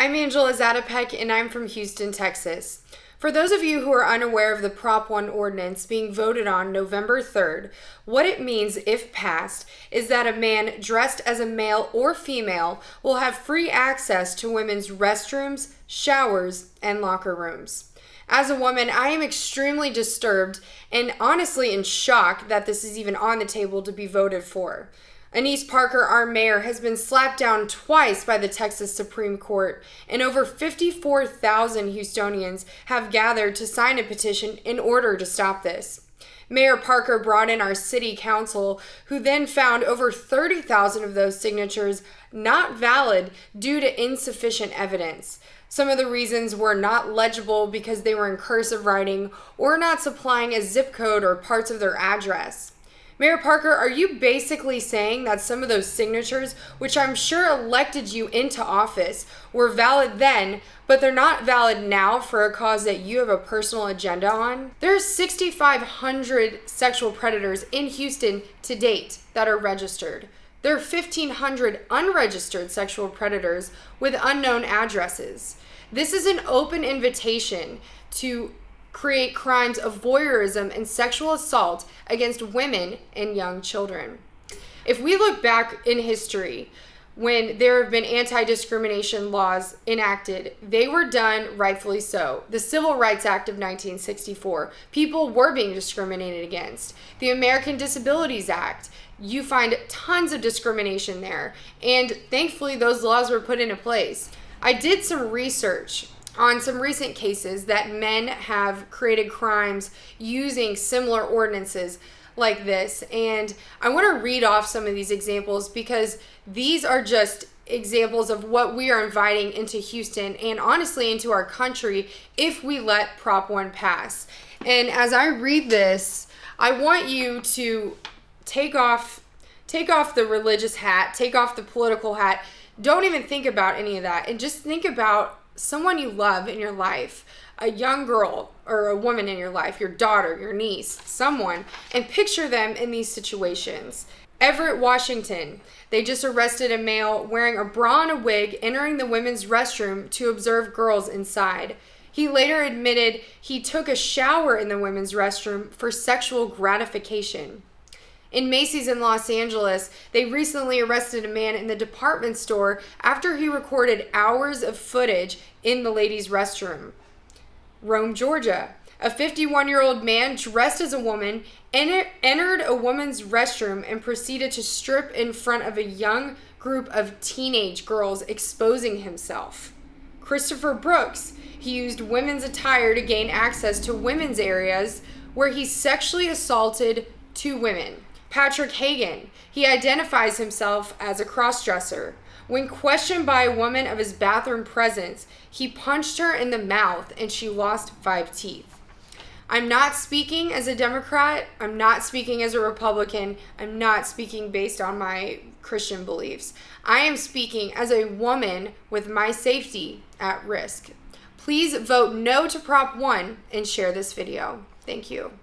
I'm Angela Zatopek, and I'm from Houston, Texas. For those of you who are unaware of the Prop 1 ordinance being voted on November 3rd, what it means, if passed, is that a man dressed as a male or female will have free access to women's restrooms, showers, and locker rooms. As a woman, I am extremely disturbed and honestly in shock that this is even on the table to be voted for. Anise Parker, our mayor, has been slapped down twice by the Texas Supreme Court, and over 54,000 Houstonians have gathered to sign a petition in order to stop this. Mayor Parker brought in our city council, who then found over 30,000 of those signatures not valid due to insufficient evidence. Some of the reasons were not legible because they were in cursive writing or not supplying a zip code or parts of their address. Mayor Parker, are you basically saying that some of those signatures, which I'm sure elected you into office, were valid then, but they're not valid now for a cause that you have a personal agenda on? There's 6,500 sexual predators in Houston to date that are registered. There are 1,500 unregistered sexual predators with unknown addresses. This is an open invitation to create crimes of voyeurism and sexual assault against women and young children. If we look back in history, when there have been anti-discrimination laws enacted, they were done rightfully so. The Civil Rights Act of 1964, people were being discriminated against. The American Disabilities Act, you find tons of discrimination there, and thankfully those laws were put into place. I did some research on some recent cases that men have created crimes using similar ordinances like this. And I want to read off some of these examples because these are just examples of what we are inviting into Houston and honestly into our country if we let Prop 1 pass. And as I read this, I want you to take off the religious hat, take off the political hat. Don't even think about any of that and just think about someone you love in your life, a young girl or a woman in your life, your daughter, your niece, someone, and picture them in these situations. Everett, Washington, they just arrested a male wearing a bra and a wig entering the women's restroom to observe girls inside. He later admitted he took a shower in the women's restroom for sexual gratification. In Macy's in Los Angeles, they recently arrested a man in the department store after he recorded hours of footage in the ladies' restroom. Rome, Georgia, a 51-year-old man dressed as a woman entered a woman's restroom and proceeded to strip in front of a young group of teenage girls, exposing himself. Christopher Brooks, he used women's attire to gain access to women's areas where he sexually assaulted two women. Patrick Hagan, he identifies himself as a cross-dresser. When questioned by a woman of his bathroom presence, he punched her in the mouth and she lost 5 teeth. I'm not speaking as a Democrat. I'm not speaking as a Republican. I'm not speaking based on my Christian beliefs. I am speaking as a woman with my safety at risk. Please vote no to Prop 1 and share this video. Thank you.